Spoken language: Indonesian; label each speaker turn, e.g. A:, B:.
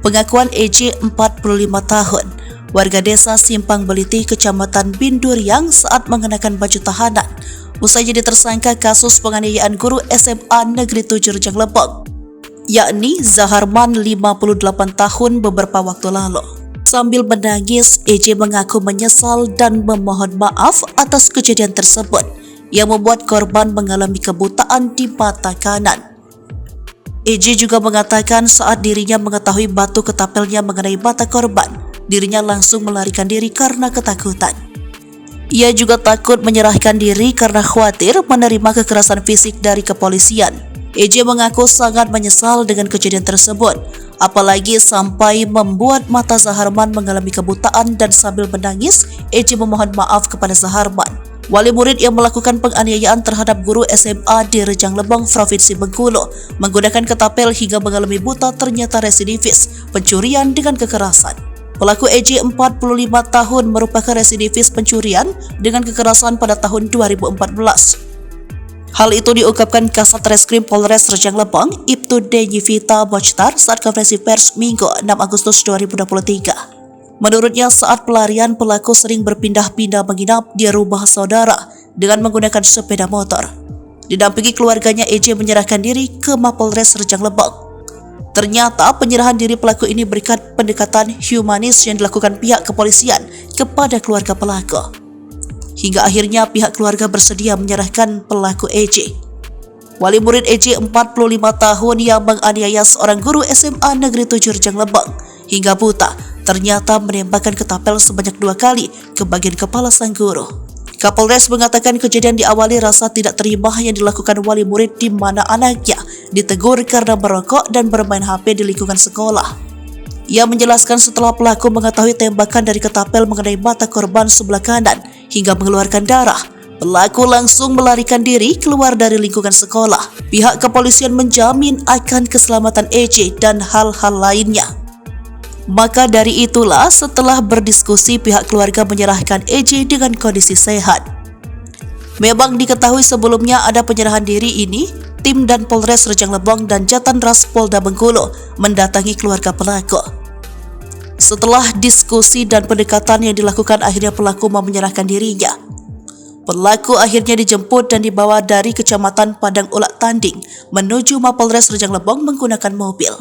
A: Pengakuan EJ 45 tahun, warga desa Simpang Beliti, Kecamatan Binduriang saat mengenakan baju tahanan usai jadi tersangka kasus penganiayaan guru SMA Negeri 7 Rejang Lebong, yakni Zaharman 58 tahun beberapa waktu lalu. Sambil menangis, EJ mengaku menyesal dan memohon maaf atas kejadian tersebut yang membuat korban mengalami kebutaan di mata kanan. EJ juga mengatakan saat dirinya mengetahui batu ketapelnya mengenai mata korban, dirinya langsung melarikan diri karena ketakutan. Ia juga takut menyerahkan diri karena khawatir menerima kekerasan fisik dari kepolisian. EJ mengaku sangat menyesal dengan kejadian tersebut, apalagi sampai membuat mata Zaharman mengalami kebutaan, dan sambil menangis, EJ memohon maaf kepada Zaharman. Wali murid yang melakukan penganiayaan terhadap guru SMA di Rejang Lebong, Provinsi Bengkulu, menggunakan ketapel hingga mengalami buta ternyata residivis pencurian dengan kekerasan. Pelaku EJ 45 tahun merupakan residivis pencurian dengan kekerasan pada tahun 2014. Hal itu diungkapkan Kasat Reskrim Polres Rejang Lebong, Ibtu Denyivita Bochtar saat konferensi pers Minggu 6 Agustus 2023. Menurutnya, saat pelarian pelaku sering berpindah-pindah menginap di rumah saudara dengan menggunakan sepeda motor. Didampingi keluarganya, EJ menyerahkan diri ke Mapolres Rejang Lebong. Ternyata penyerahan diri pelaku ini berkat pendekatan humanis yang dilakukan pihak kepolisian kepada keluarga pelaku. Hingga akhirnya pihak keluarga bersedia menyerahkan pelaku EJ. Wali murid EJ 45 tahun yang menganiaya seorang guru SMA Negeri 7 Rejang Lebong hingga buta ternyata menembakkan ketapel sebanyak 2 kali ke bagian kepala sang guru. Kapolres mengatakan kejadian diawali rasa tidak terima yang dilakukan wali murid di mana anaknya ditegur karena merokok dan bermain HP di lingkungan sekolah. Ia menjelaskan setelah pelaku mengetahui tembakan dari ketapel mengenai mata korban sebelah kanan hingga mengeluarkan darah, pelaku langsung melarikan diri keluar dari lingkungan sekolah. Pihak kepolisian menjamin akan keselamatan EJ dan hal-hal lainnya. Maka dari itulah setelah berdiskusi pihak keluarga menyerahkan EJ dengan kondisi sehat. Memang diketahui sebelumnya ada penyerahan diri ini, tim dan Polres Rejang Lebong dan Jatanras Polda Bengkulu mendatangi keluarga pelaku. Setelah diskusi dan pendekatan yang dilakukan, akhirnya pelaku mau menyerahkan dirinya. Pelaku akhirnya dijemput dan dibawa dari Kecamatan Padang Ulak Tanding menuju Mapolres Rejang Lebong menggunakan mobil.